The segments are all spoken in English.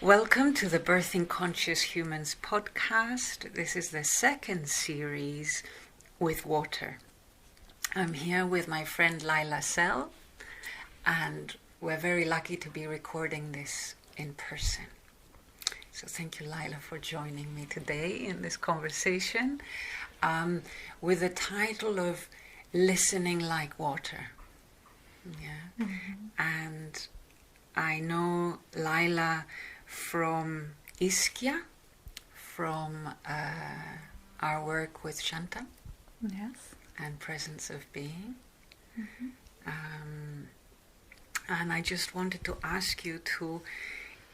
Welcome to the Birthing Conscious Humans podcast. This is the second series with water. I'm here with my friend Laila Sell, and we're very lucky to be recording this in person. So thank you, Laila, for joining me today in this conversation with the title of Listening Like Water. Yeah. Mm-hmm. And I know Laila from Ischia, from our work with Shantam. Yes. And Presence of Being. Mm-hmm. And I just wanted to ask you to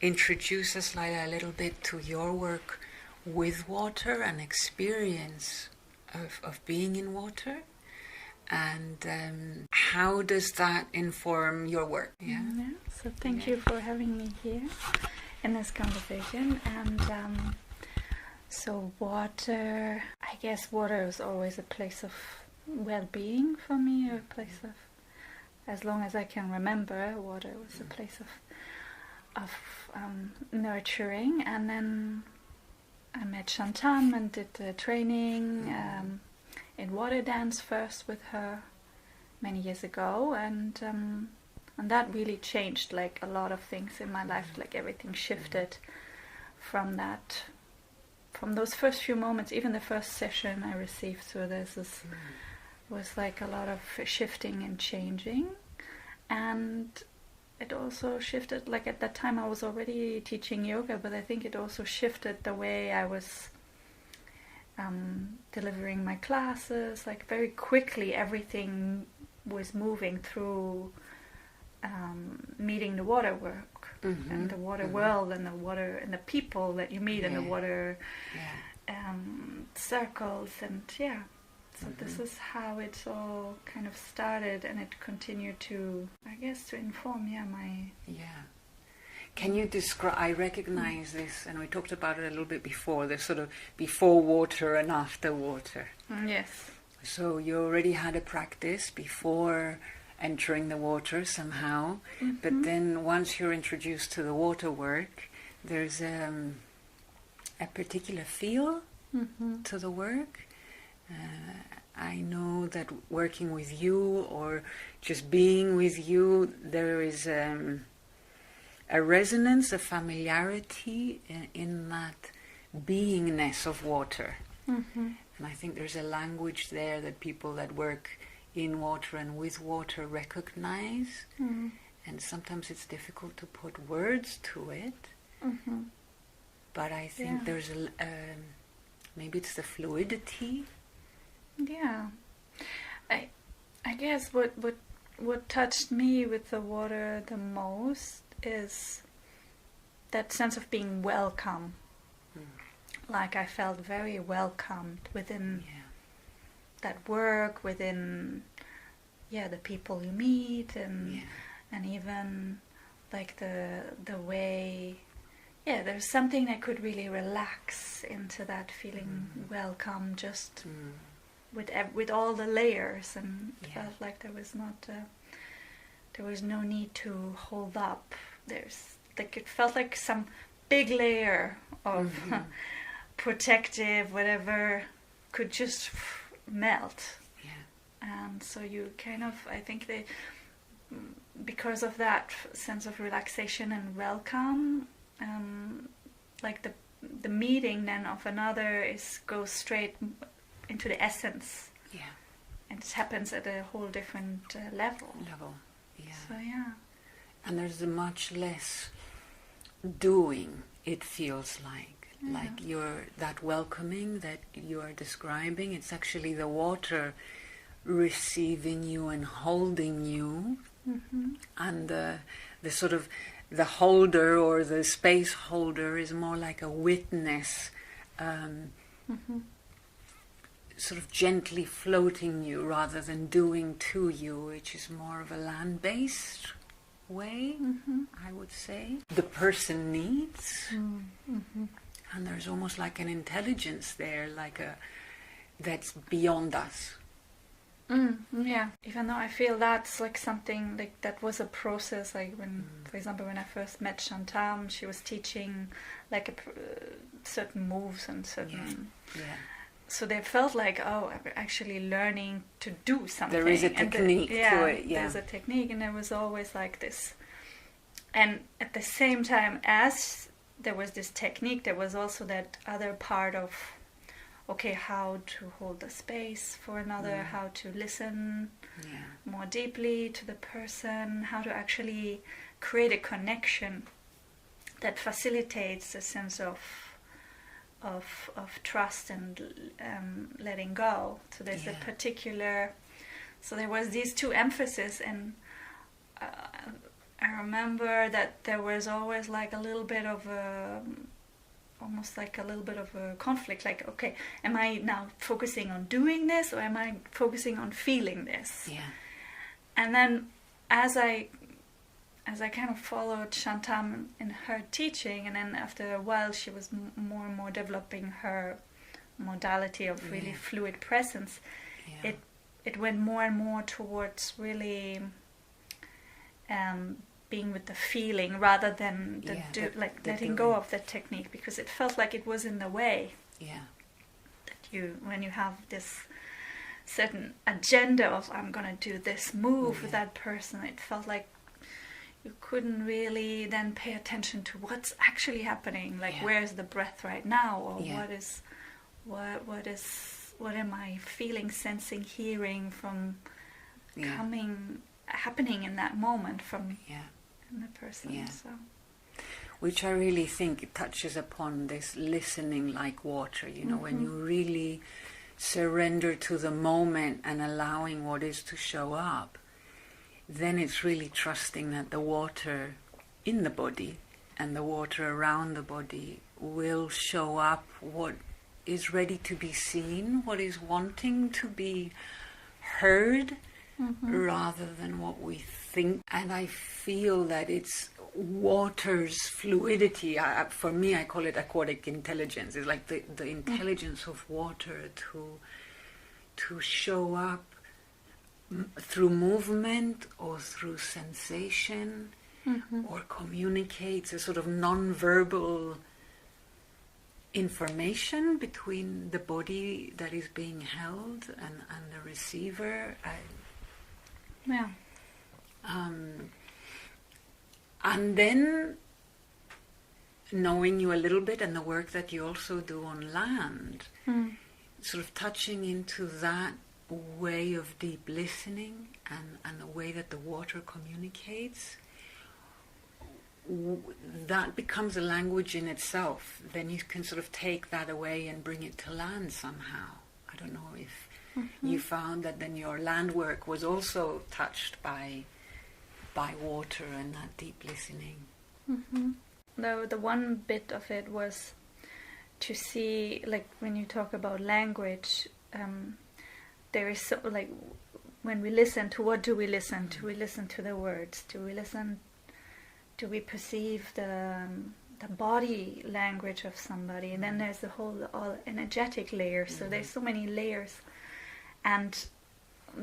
introduce us, Laila, a little bit to your work with water and experience of being in water. And how does that inform your work? Yeah. So thank you for having me here in this conversation. And so water, I guess water is always a place of well-being for me, a place of, as long as I can remember, water was a place of nurturing. And then I met Shantam and did the training in water dance first with her many years ago, and that really changed like a lot of things in my life. Like everything shifted from those first few moments. Even the first session I received through this was like a lot of shifting and changing. And it also shifted, like at that time I was already teaching yoga, but I think it also shifted the way I was delivering my classes. Like very quickly everything was moving through meeting the water work and the water world and the water and the people that you meet in the water circles. And so this is how it all kind of started, and it continued to, I guess, to inform my... Can you describe, I recognize this, and we talked about it a little bit before, the sort of before water and after water. Yes. So you already had a practice before entering the water somehow, but then once you're introduced to the water work, there's a particular feel to the work. I know that working with you or just being with you, there is a resonance, a familiarity in that beingness of water. And I think there's a language there that people that work in water and with water recognize. And sometimes it's difficult to put words to it. But I think there's maybe it's the fluidity. Yeah. I guess what touched me with the water the most is that sense of being welcome. Like I felt very welcomed within that work, within the people you meet, and even like the way there's something that could really relax into that feeling welcome, just with all the layers, and it felt like there was no need to hold up. There's like, it felt like some big layer of protective whatever could just melt. And so you kind of, I think because of that sense of relaxation and welcome, like the meeting then of another goes straight into the essence. And it happens at a whole different level. So and there's a much less doing, it feels like you're that welcoming that you are describing. It's actually the water receiving you and holding you, and the sort of the holder or the space holder is more like a witness, sort of gently floating you rather than doing to you, which is more of a land-based way, I would say. The person needs, and there's almost like an intelligence there, like that's beyond us. Yeah, even though I feel that's like something like that was a process. Like when, for example, when I first met Shantam, she was teaching like certain moves and certain. Yeah. So they felt like, oh, I'm actually learning to do something. There is a technique to it. Yeah, there's a technique, and there was always like this. And at the same time, as there was this technique, there was also that other part of, okay, how to hold the space for another, how to listen more deeply to the person, how to actually create a connection that facilitates a sense of trust and letting go. So there's a particular. So there was these two emphases, and I remember that there was always like a little bit of a. Almost like a little bit of a conflict, like, okay, am I now focusing on doing this, or am I focusing on feeling this? Yeah. And then as I kind of followed Shantam in her teaching, and then after a while she was more and more developing her modality of really fluid presence, it went more and more towards really being with the feeling rather than letting go of the technique, because it felt like it was in the way. Yeah. That when you have this certain agenda of I'm gonna do this move with that person, it felt like you couldn't really then pay attention to what's actually happening, like where's the breath right now, or what am I feeling, sensing, hearing from happening in that moment from the person. So. Which I really think it touches upon this listening like water, when you really surrender to the moment and allowing what is to show up, then it's really trusting that the water in the body and the water around the body will show up what is ready to be seen, what is wanting to be heard, rather than what we think. And I feel that it's water's fluidity. For me, I call it aquatic intelligence. It's like the intelligence of water to show up through movement or through sensation, or communicates a sort of non-verbal information between the body that is being held and the receiver. And then knowing you a little bit, and the work that you also do on land, sort of touching into that way of deep listening and the way that the water communicates, that becomes a language in itself. Then you can sort of take that away and bring it to land somehow. I don't know if you found that then your land work was also touched by water and that deep listening. The one bit of it was to see, like when you talk about language, there is so, like when we listen to, what do we listen to? We listen to the words. Do we perceive the body language of somebody? And then there's the whole all energetic layer. So there's so many layers, and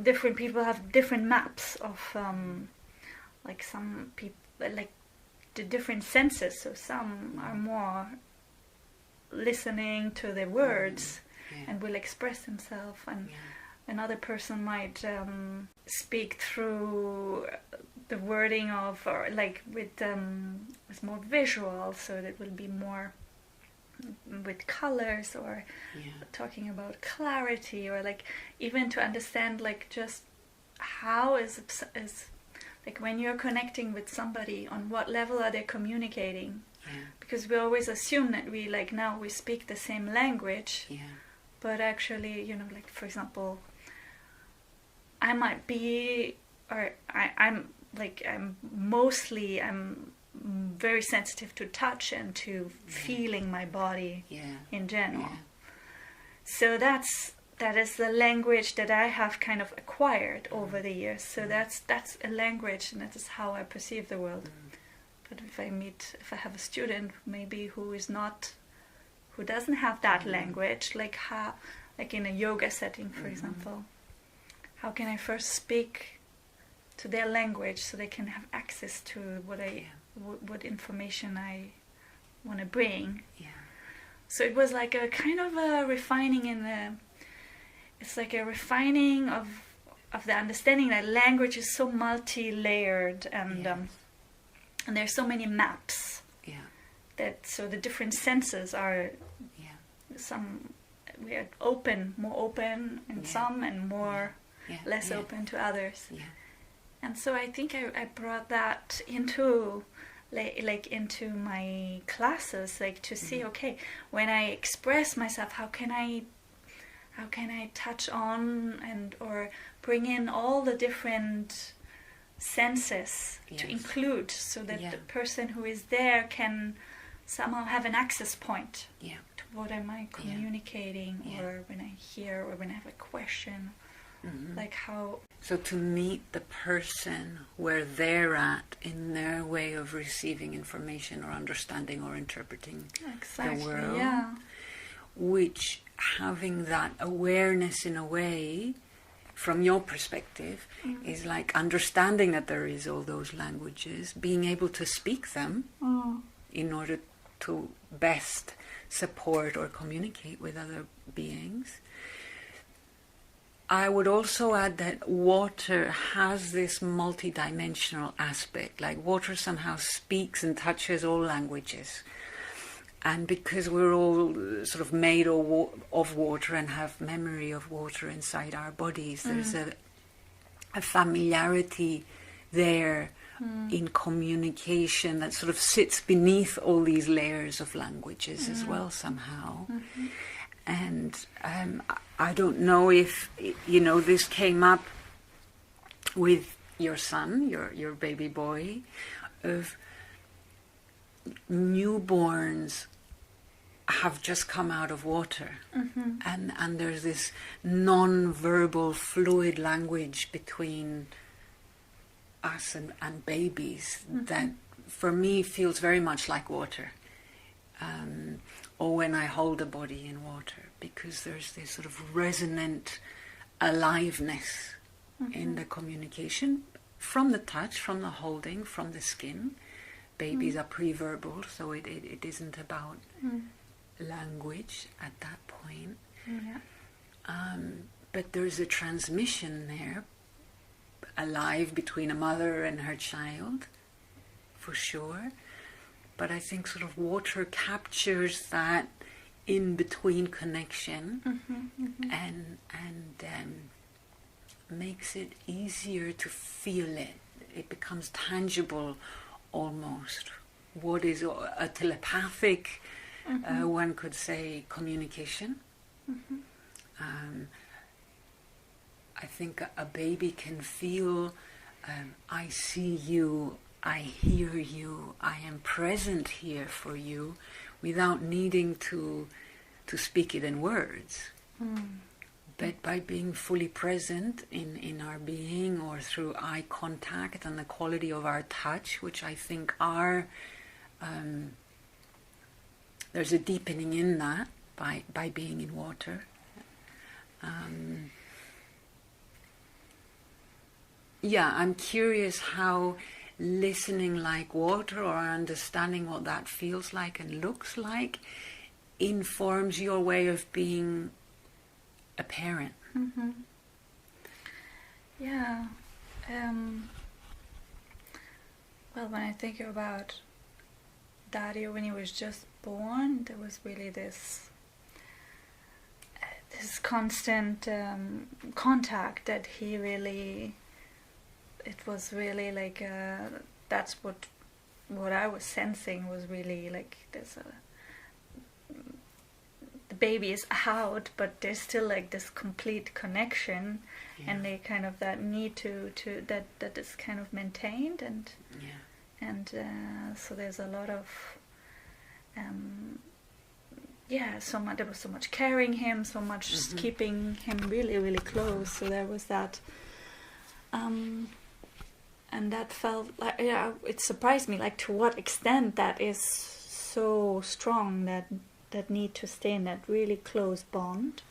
different people have different maps of like some people, like the different senses. So some are more listening to the words and will express themselves, and another person might speak through the wording of, or like with more visual, so that will be more with colors, or talking about clarity, or like even to understand like just how is like when you're connecting with somebody, on what level are they communicating? Because we always assume that we now we speak the same language, but actually, like for example, I might be, or I'm very sensitive to touch and to feeling my body in general. So that is the language that I have kind of acquired over the years. So that's a language, and that is how I perceive the world. But if I have a student maybe who doesn't have that language, like in a yoga setting, for example, how can I first speak to their language so they can have access to what information I want to bring. Yeah. So it was like a kind of a refining it's like a refining of the understanding that language is so multi-layered and there's so many maps. Yeah. That so the different senses are some we are more open in some and more less open to others. Yeah. And so I think I brought that into like into my classes, like to see, okay, when I express myself, how can I touch on and or bring in all the different senses to include, so that the person who is there can somehow have an access point to what am I communicating, or when I hear, or when I have a question, like how. So to meet the person where they're at in their way of receiving information or understanding or interpreting the world, which having that awareness in a way, from your perspective, is like understanding that there is all those languages, being able to speak them in order to best support or communicate with other beings. I would also add that water has this multidimensional aspect. Like water somehow speaks and touches all languages. And because we're all sort of made of water and have memory of water inside our bodies, there's a familiarity there in communication that sort of sits beneath all these layers of languages as well somehow. And I don't know if, this came up with your son, your baby boy, of newborns have just come out of water, and there's this non-verbal fluid language between us and babies that for me feels very much like water, or when I hold a body in water, because there's this sort of resonant aliveness in the communication, from the touch, from the holding, from the skin. Babies are pre-verbal, so it isn't about language at that point. But there's a transmission there, alive between a mother and her child, for sure. But I think sort of water captures that in-between connection and makes it easier to feel it. It becomes tangible almost. What is a telepathic, one could say, communication. I think a baby can feel, I see you, I hear you, I am present here for you, without needing to speak it in words. But by being fully present in our being, or through eye contact and the quality of our touch, which I think are, there's a deepening in that by being in water. I'm curious how listening like water, or understanding what that feels like and looks like, informs your way of being a parent. Well, when I think about Dario when he was just born, there was really this constant contact that he really, it was really like that's what I was sensing, was really like there's the baby is out, but there's still like this complete connection, and they kind of that need to that is kind of maintained, and so there's a lot of so much, there was so much carrying him, so much just keeping him really, really close. So there was that, and that felt like, it surprised me, like to what extent that is so strong, that need to stay in that really close bond.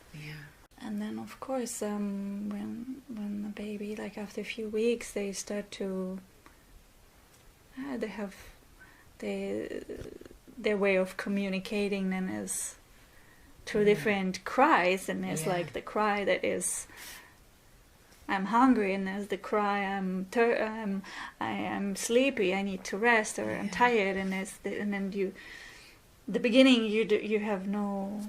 And then, of course, when the baby, like after a few weeks, they start to, they have their way of communicating then is through different cries, and there's like the cry that is, I'm hungry, and there's the cry, I am sleepy, I need to rest, or I'm tired, and then the beginning you have no.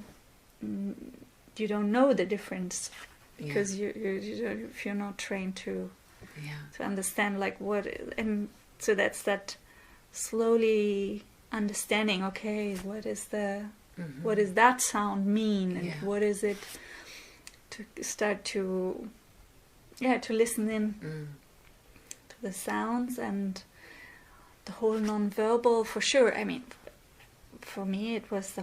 You don't know the difference because if you're not trained to understand like what, and so that's that slowly understanding. Okay, what is what does that sound mean, and what is it, to start to listen in to the sounds and the whole non-verbal, for sure. I mean, for me it was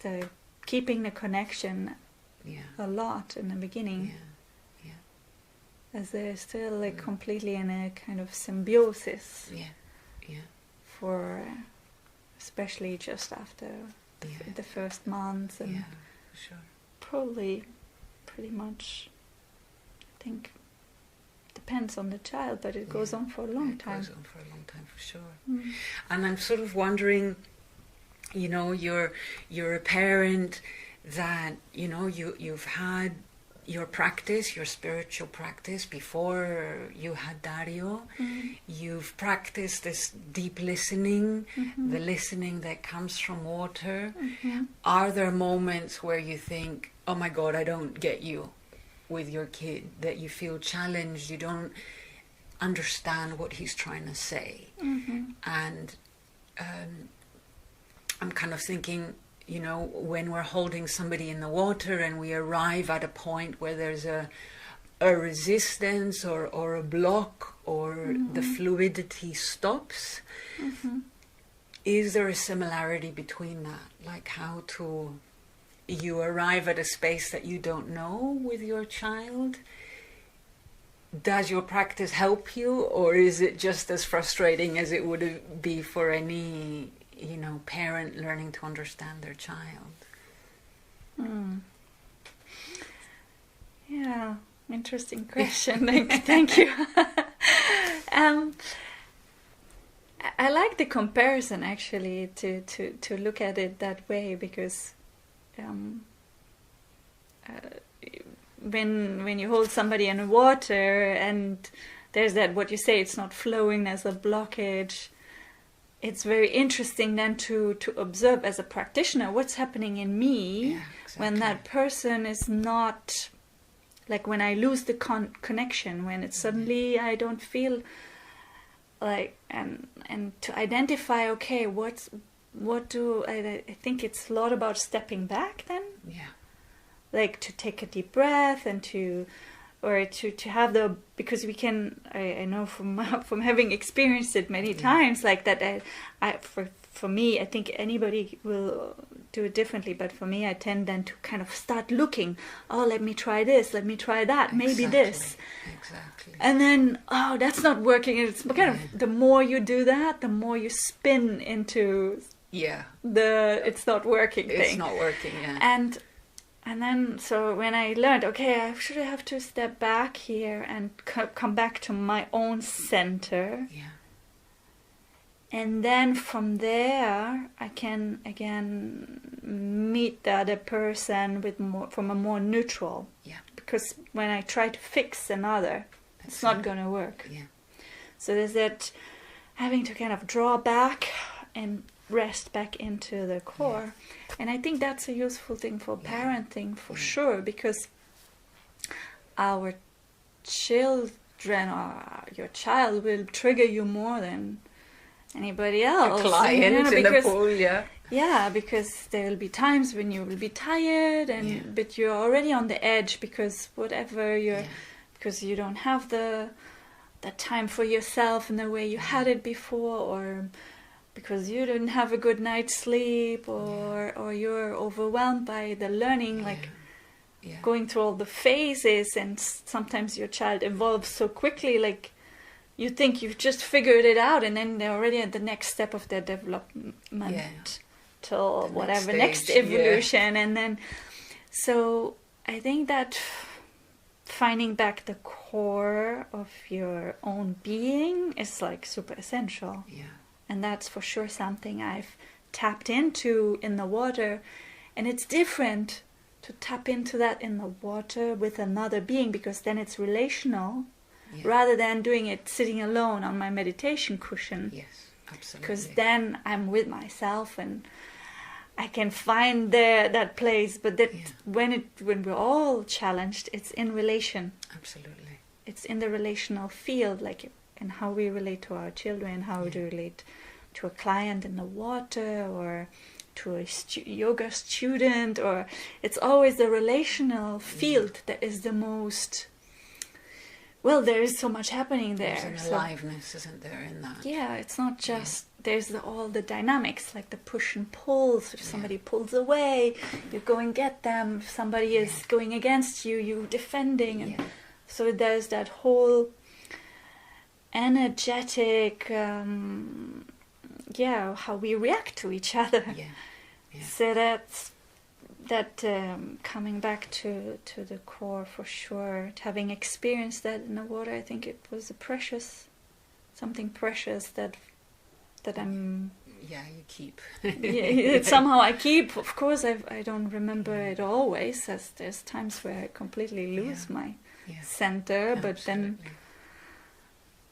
the keeping the connection a lot in the beginning, as they're still like completely in a kind of symbiosis. For especially just after the first months, and for sure. Probably pretty much, I think, depends on the child, but it goes on for a long time. It goes on for a long time, for sure. And I'm sort of wondering, you know, you're a parent that, you know, you've had your practice, your spiritual practice before you had Dario. You've practiced this deep listening, the listening that comes from water. Are there moments where you think, oh my God, I don't get you with your kid, that you feel challenged, you don't understand what he's trying to say? And I'm kind of thinking, you know, when we're holding somebody in the water and we arrive at a point where there's a resistance or a block, or the fluidity stops, is there a similarity between that? Like how you arrive at a space that you don't know with your child? Does your practice help you, or is it just as frustrating as it would be for any, you know, parent learning to understand their child? Yeah, interesting question. Thank you. I like the comparison, actually, to look at it that way, because when you hold somebody in water and there's that, what you say, it's not flowing, there's a blockage, it's very interesting then to observe as a practitioner what's happening in me when that person is not, like when I lose the connection, when it's suddenly I don't feel like, and to identify, okay, what do I think it's a lot about stepping back then, like to take a deep breath and to have the, because we can, I know from having experienced it many times, like that for me, I think anybody will do it differently, but for me I tend then to kind of start looking, oh, let me try this, let me try that, maybe this. And then, oh, that's not working. And it's kind of, the more you do that, the more you spin into the it's not working thing. It's not working, And then, so when I learned, okay, I should have to step back here and come back to my own center. And then from there, I can again meet the other person with from a more neutral. Because when I try to fix another, it's not going to work. So there's that having to kind of draw back and rest back into the core. And I think that's a useful thing for parenting, for sure, because our children, or your child, will trigger you more than anybody else. Your client in the pool, because there will be times when you will be tired, and but you're already on the edge, because whatever because you don't have the time for yourself in the way you had it before, or because you didn't have a good night's sleep, or you're overwhelmed by the learning, like going through all the phases, and sometimes your child evolves so quickly, like you think you've just figured it out, and then they're already at the next step of their development till whatever next evolution, and then So I think that finding back the core of your own being is like super essential. Yeah. And that's for sure something I've tapped into in the water. And it's different to tap into that in the water with another being, because then it's relational, rather than doing it sitting alone on my meditation cushion. Yes, absolutely. Because then I'm with myself and I can find that place. But that when we're all challenged, it's in relation. Absolutely. It's in the relational field, like in how we relate to our children, how we relate to a client in the water, or to a yoga student, or it's always the relational field that is the most, well, there is so much happening there. There's an aliveness, isn't there, in that? Yeah, it's not just, there's all the dynamics, like the push and pulls. If somebody pulls away, you go and get them. If somebody is going against you, you're defending. And so there's that whole energetic, how we react to each other. So that's coming back to the core for sure. Having experienced that in the water, I think it was something precious that I'm. Yeah, you keep. Somehow I keep. Of course, I don't remember it always, as there's times where I completely lose my center. But then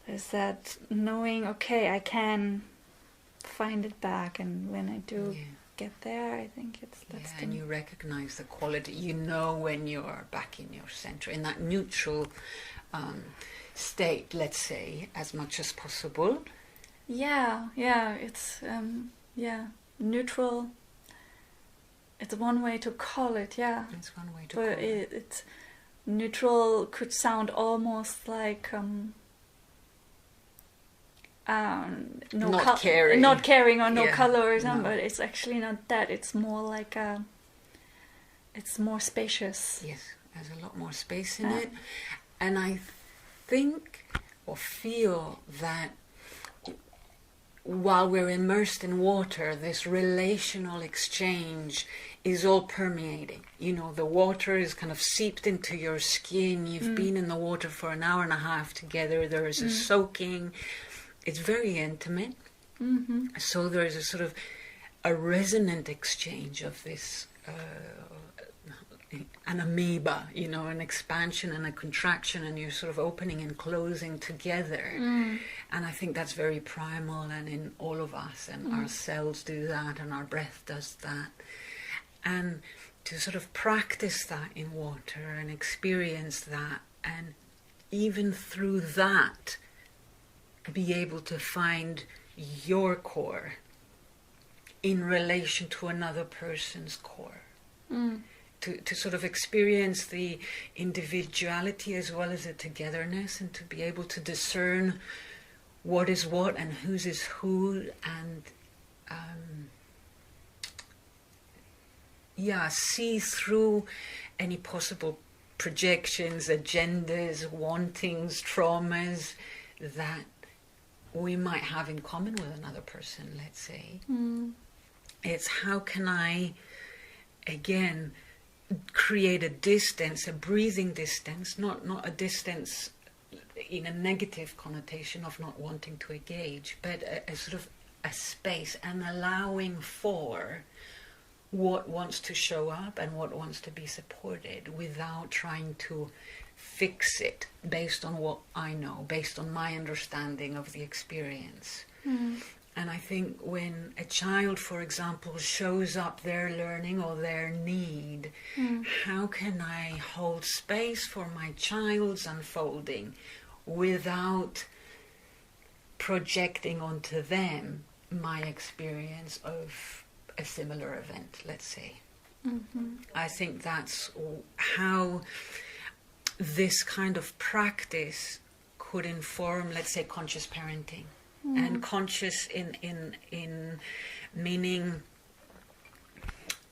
there's that knowing, okay, I can find it back, and when I do get there, I think that's and you recognize the quality. You know when you're back in your center, in that neutral state, let's say, as much as possible. It's neutral. It's one way to call it. It's one way to call it. It's neutral could sound almost like not caring or no color or something, but it's actually not that. It's more like it's more spacious. Yes, there's a lot more space in it, and I think or feel that while we're immersed in water, this relational exchange is all permeating. You know, the water is kind of seeped into your skin. You've been in the water for an hour and a half together. There is a soaking. It's very intimate. So there is a sort of a resonant exchange of this, an amoeba, you know, an expansion and a contraction, and you're sort of opening and closing together. And I think that's very primal and in all of us, and our cells do that, and our breath does that. And to sort of practice that in water and experience that, and even through that, be able to find your core in relation to another person's core. To sort of experience the individuality as well as the togetherness, and to be able to discern what is what and whose is who, and see through any possible projections, agendas, wantings, traumas that we might have in common with another person, let's say. It's how can I, again, create a distance, a breathing distance, not a distance in a negative connotation of not wanting to engage, but a sort of a space, and allowing for what wants to show up and what wants to be supported, without trying to fix it based on what I know, based on my understanding of the experience. And I think when a child, for example, shows up their learning or their need, how can I hold space for my child's unfolding without projecting onto them my experience of a similar event, let's say. I think that's how this kind of practice could inform, let's say, conscious parenting. And conscious in meaning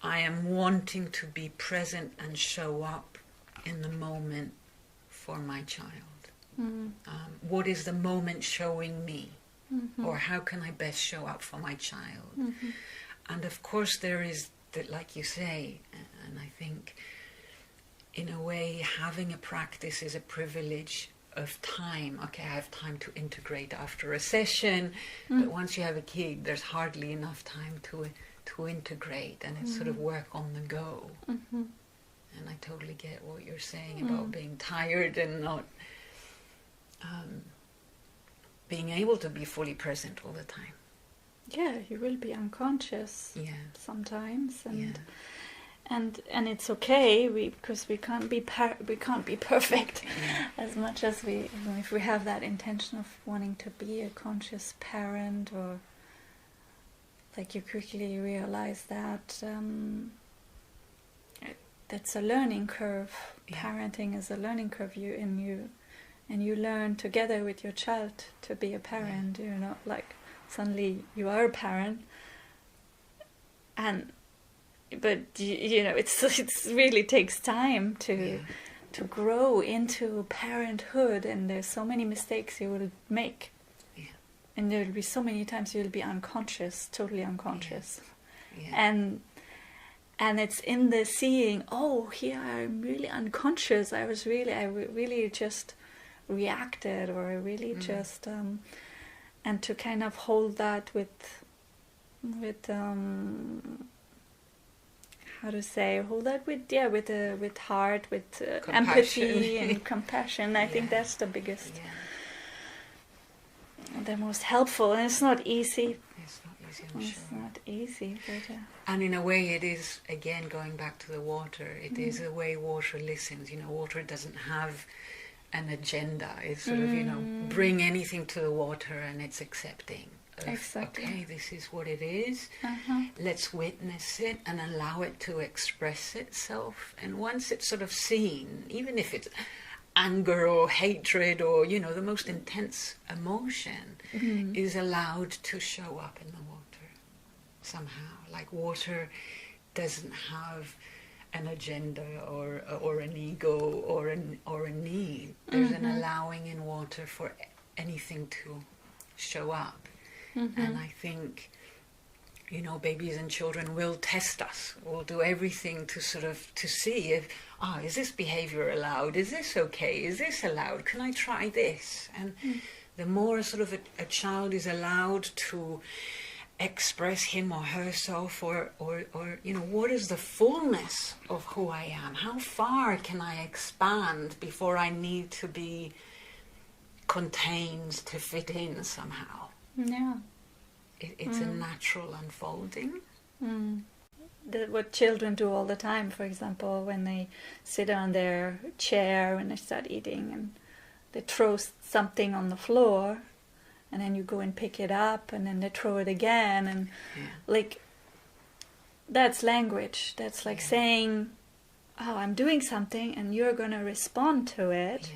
I am wanting to be present and show up in the moment for my child. What is the moment showing me? Or how can I best show up for my child? And of course there is that, like you say, and I think in a way having a practice is a privilege of time. Okay, I have time to integrate after a session, but once you have a kid, there's hardly enough time to integrate, and it's sort of work on the go. And I totally get what you're saying about being tired and not being able to be fully present all the time. Yeah, you will be unconscious sometimes, and it's okay, because we can't be perfect as much as even if we have that intention of wanting to be a conscious parent, or like you quickly realize that that's a learning curve. Parenting is a learning curve. You learn together with your child to be a parent. You're not like suddenly you are a parent, but it really takes time to grow into parenthood, and there's so many mistakes you will make, and there will be so many times you'll be unconscious, totally unconscious, and it's in the seeing, oh, here I'm really unconscious. I really just reacted, or I really just and to kind of hold that with heart, with empathy and compassion. I think that's the biggest, the most helpful, and it's not easy. It's not easy, I'm sure. It's not easy, but and in a way it is, again, going back to the water, it is a way water listens. Water doesn't have an agenda. It's sort of, bring anything to the water and it's accepting. Exactly. Okay, this is what it is. Let's witness it and allow it to express itself. And once it's sort of seen, even if it's anger or hatred or, the most intense emotion, is allowed to show up in the water somehow. Like water doesn't have an agenda or an ego or a need. There's an allowing in water for anything to show up. And I think, babies and children will test us. We'll do everything to see if, is this behavior allowed? Is this okay? Is this allowed? Can I try this? And the more sort of a child is allowed to express him or herself, or what is the fullness of who I am? How far can I expand before I need to be contained to fit in somehow? Yeah. It's a natural unfolding. What children do all the time, for example, when they sit on their chair when they start eating, and they throw something on the floor, and then you go and pick it up, and then they throw it again, and that's language. That's like saying, oh, I'm doing something and you're going to respond to it.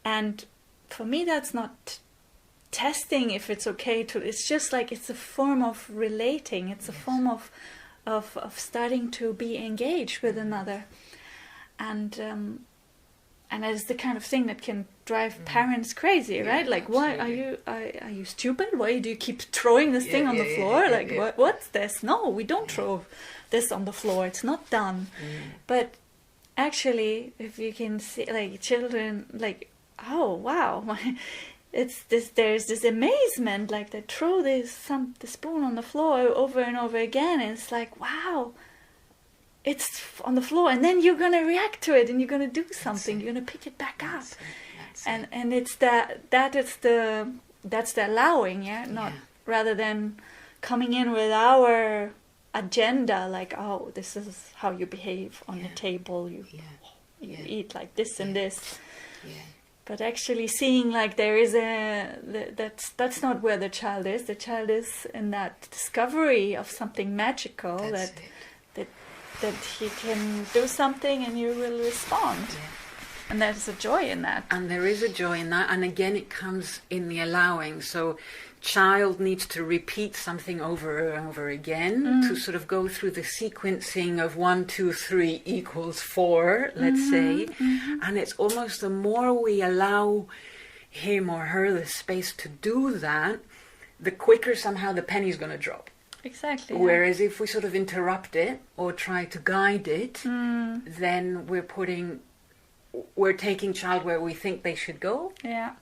And for me, that's not testing if it's okay to, it's just like, it's a form of relating. It's a form of starting to be engaged with another. And it's the kind of thing that can drive parents crazy, right? Like, why are you stupid? Why do you keep throwing this thing on the floor? What's this? No, we don't throw this on the floor. It's not done. But actually, if you can see, like, children, like, oh wow, there's this amazement, like they throw the spoon on the floor over and over again, and it's like, wow, it's on the floor, and then you're gonna react to it, and you're gonna do something. You're gonna pick it back up, and it's that's the allowing, not rather than coming in with our agenda, like, oh, this is how you behave on the table. You eat like this and this. But actually seeing, like, there is that's not where the child is. The child is in that discovery of something magical, that he can do something and you will respond. And there's a joy in that. And there is a joy in that. And again, it comes in the allowing. So child needs to repeat something over and over again to sort of go through the sequencing of 1, 2, 3 equals 4, let's say. And it's almost the more we allow him or her the space to do that, the quicker somehow the penny's going to drop. Exactly. Whereas if we sort of interrupt it or try to guide it, then we're taking child where we think they should go. Yeah.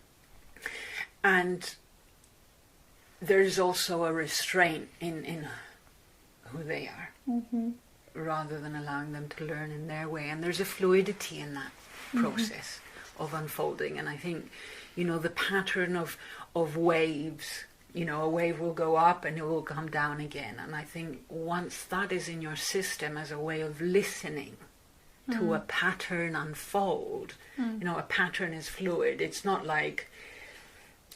And there's also a restraint in who they are, rather than allowing them to learn in their way. And there's a fluidity in that process of unfolding. And I think, the pattern of waves, a wave will go up and it will come down again. And I think once that is in your system as a way of listening to a pattern unfold, a pattern is fluid. It's not like,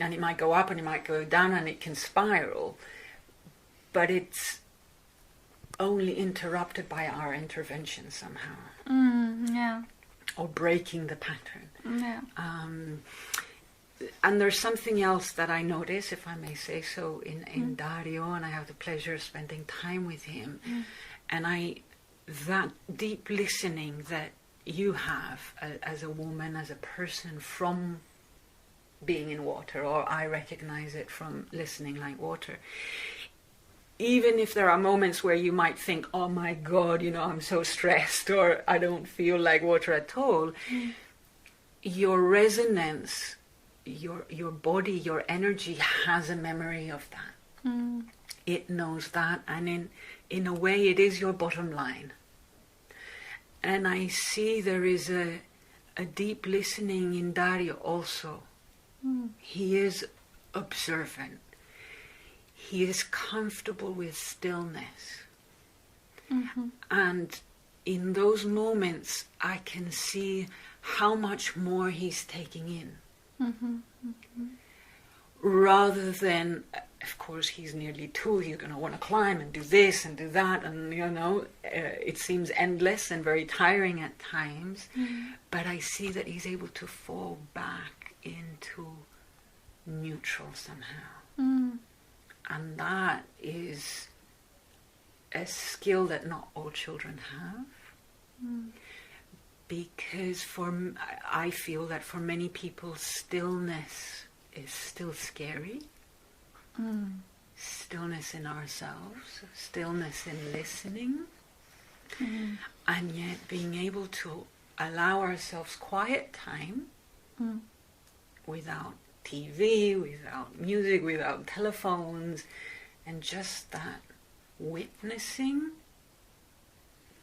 and it might go up and it might go down and it can spiral, but it's only interrupted by our intervention somehow. Yeah. Or breaking the pattern. Yeah. And there's something else that I notice, if I may say so, in Dario, and I have the pleasure of spending time with him. And that deep listening that you have as a woman, as a person, from being in water, or I recognize it from listening like water. Even if there are moments where you might think, oh my God, I'm so stressed, or I don't feel like water at all, your resonance, your body, your energy has a memory of that. It knows that, and in a way it is your bottom line. And I see there is a deep listening in Dario also. He is observant. He is comfortable with stillness. And in those moments I can see how much more he's taking in. Rather than, of course, he's nearly 2, he's going to want to climb and do this and do that, and it seems endless and very tiring at times. But I see that he's able to fall back into neutral somehow. And that is a skill that not all children have. Because I feel that for many people, stillness is still scary. Stillness in ourselves, stillness in listening, and yet being able to allow ourselves quiet time without TV, without music, without telephones, and just that witnessing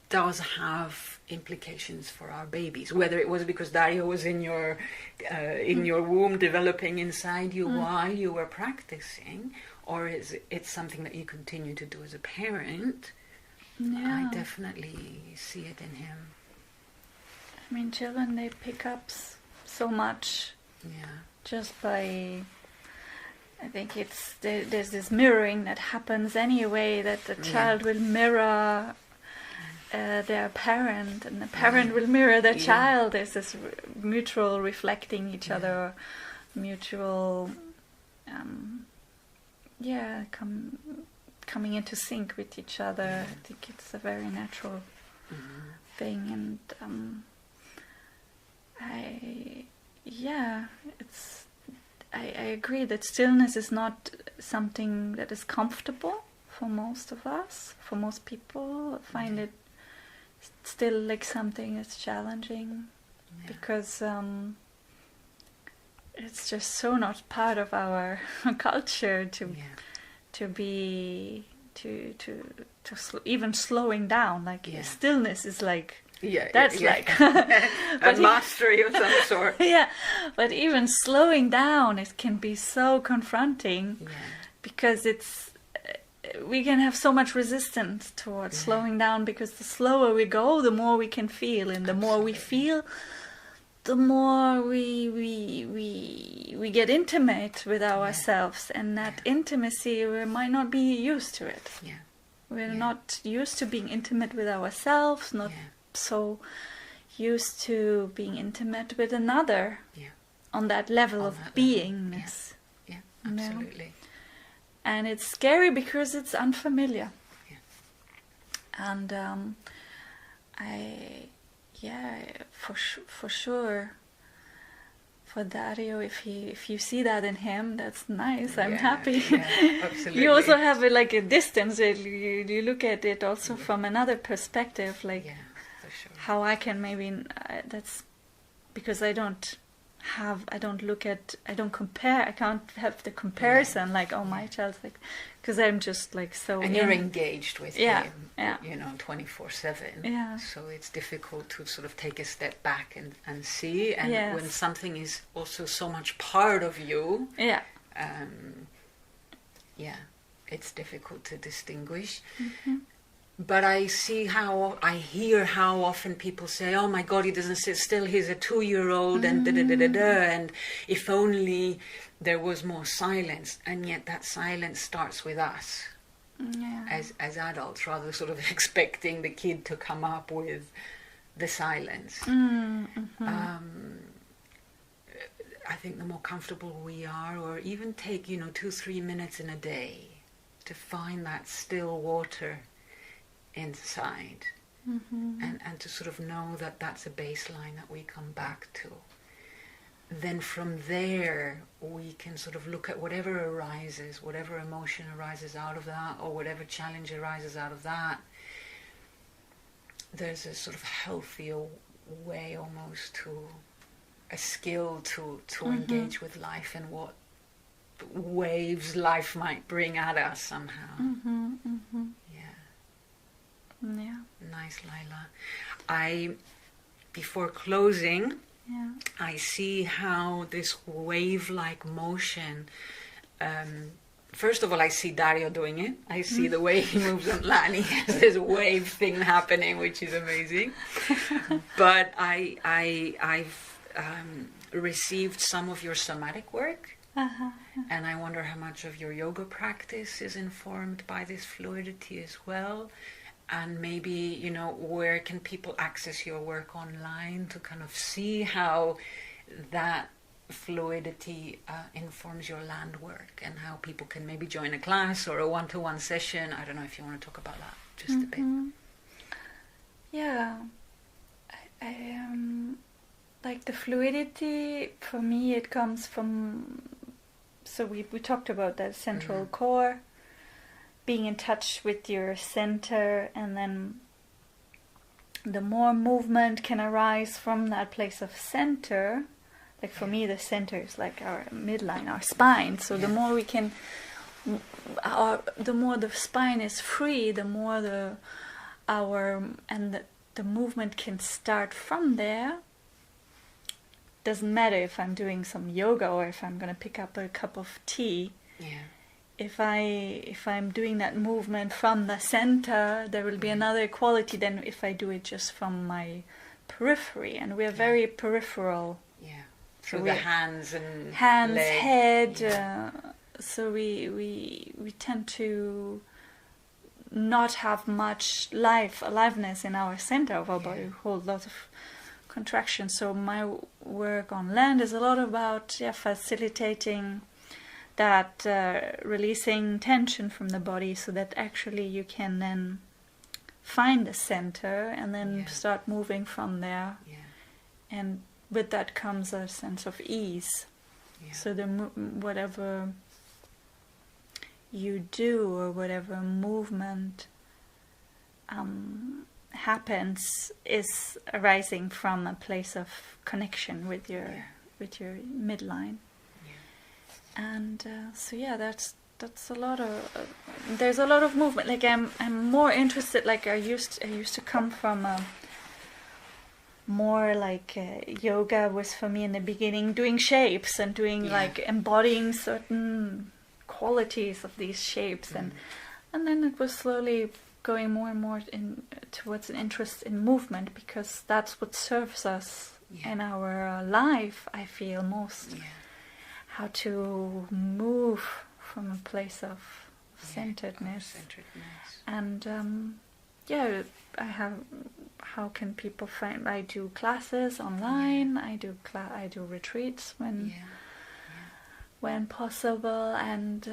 does have implications for our babies. Whether it was because Dario was in your womb developing inside you while you were practicing, or is it something that you continue to do as a parent? I definitely see it in him. I mean, children, they pick up so much just by... I think there's this mirroring that happens anyway, that the child will mirror their parent, and the parent will mirror their child. There's this mutual reflecting each other, mutual, coming into sync with each other. I think it's a very natural thing, and I agree that stillness is not something that is comfortable for most of us. For most people, I find it still like something that's challenging, because it's just so not part of our culture to be even slowing down. Like stillness is like like a mastery of some sort. But even slowing down, it can be so confronting, because we can have so much resistance towards slowing down, because the slower we go, the more we can feel, and the more we feel, the more we get intimate with ourselves, and that intimacy, we might not be used to it. We're not used to being intimate with ourselves, not so used to being intimate with another on that level of beingness. Absolutely. And it's scary because it's unfamiliar. And for sure, for Dario, if you see that in him, that's nice. I'm happy. Yeah, absolutely. You also have like a distance. You look at it also from another perspective, like for sure. how I can maybe. That's because I don't compare. I can't have the comparison like, oh, my child's like, because I'm just like so. And you're engaged with him, 24/7. Yeah. So it's difficult to sort of take a step back and see. And when something is also so much part of you, it's difficult to distinguish. Mm-hmm. But I hear how often people say, "Oh my God, he doesn't sit still. He's a 2-year-old," and and if only there was more silence. And yet that silence starts with us as adults, rather sort of expecting the kid to come up with the silence. Mm-hmm. I think the more comfortable we are, or even take 2-3 minutes in a day to find that still water inside, and to sort of know that that's a baseline that we come back to. Then from there we can sort of look at whatever arises, whatever emotion arises out of that, or whatever challenge arises out of that. There's a sort of healthier way, almost, to a skill to engage with life and what waves life might bring at us somehow. Yeah. Nice, Laila. Before closing, I see how this wave-like motion, first of all, I see Dario doing it. I see the way he moves on land. He has this wave thing happening, which is amazing. But I've received some of your somatic work, and I wonder how much of your yoga practice is informed by this fluidity as well. And maybe, where can people access your work online to kind of see how that fluidity informs your land work, and how people can maybe join a class or a one-to-one session? I don't know if you want to talk about that just a bit. Yeah. I like the fluidity, for me, it comes from, so we talked about that central core, being in touch with your center, and then the more movement can arise from that place of center, like for me the center is like our midline, our spine, so the more we can, the more the spine is free, the more the movement can start from there. Doesn't matter if I'm doing some yoga or if I'm going to pick up a cup of tea. If I'm doing that movement from the center, there will be another quality than if I do it just from my periphery. And we are very peripheral. Through the hands and leg. Head. So we tend to not have much aliveness in our center of our body. We hold lots of contraction. So my work on land is a lot about facilitating that, releasing tension from the body, so that actually you can then find the center and then start moving from there. And with that comes a sense of ease. So whatever you do, or whatever movement happens, is arising from a place of connection with your midline. And that's a lot of there's a lot of movement. Like I'm more interested. Like I used to come from more like yoga was for me in the beginning, doing shapes and doing like embodying certain qualities of these shapes, and then it was slowly going more and more towards an interest in movement, because that's what serves us in our life. I feel most how to move from a place of centeredness. And I have. How can people find? I do classes online. I do retreats when possible, and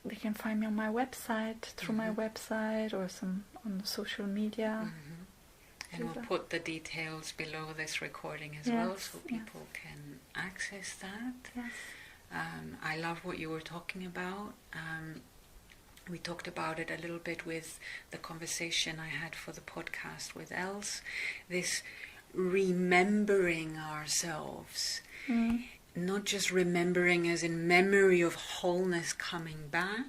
they can find me on my website, through my website, or some on social media. And we'll put the details below this recording as well, so people can access that. Yes. I love what you were talking about. We talked about it a little bit with the conversation I had for the podcast with Els. This remembering ourselves, not just remembering as in memory of wholeness coming back,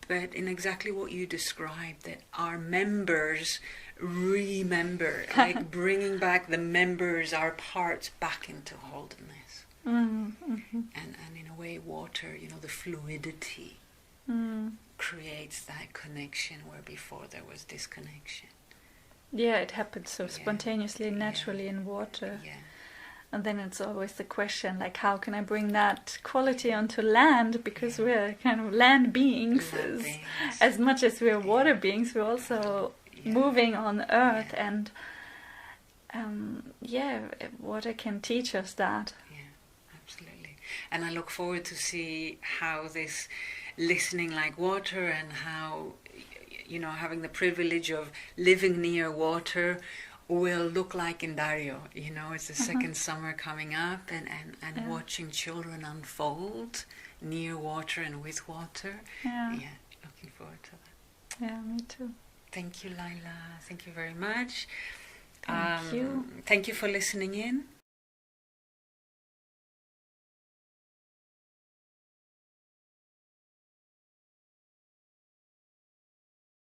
but in exactly what you described, that our members remember, like bringing back the members, our parts back into wholeness. And in a way, water, the fluidity creates that connection where before there was disconnection. Yeah, it happens so spontaneously, naturally in water. Yeah. And then it's always the question, like, how can I bring that quality onto land? Because we're kind of land beings. As much as we're water beings, we're also moving on earth. And water can teach us that. Yeah, absolutely. And I look forward to see how this listening like water, and how, having the privilege of living near water will look like in Dario. It's the second summer coming up, and watching children unfold near water and with water. Yeah, looking forward to that. Yeah, me too. Thank you, Laila. Thank you very much. Thank you. Thank you for listening in.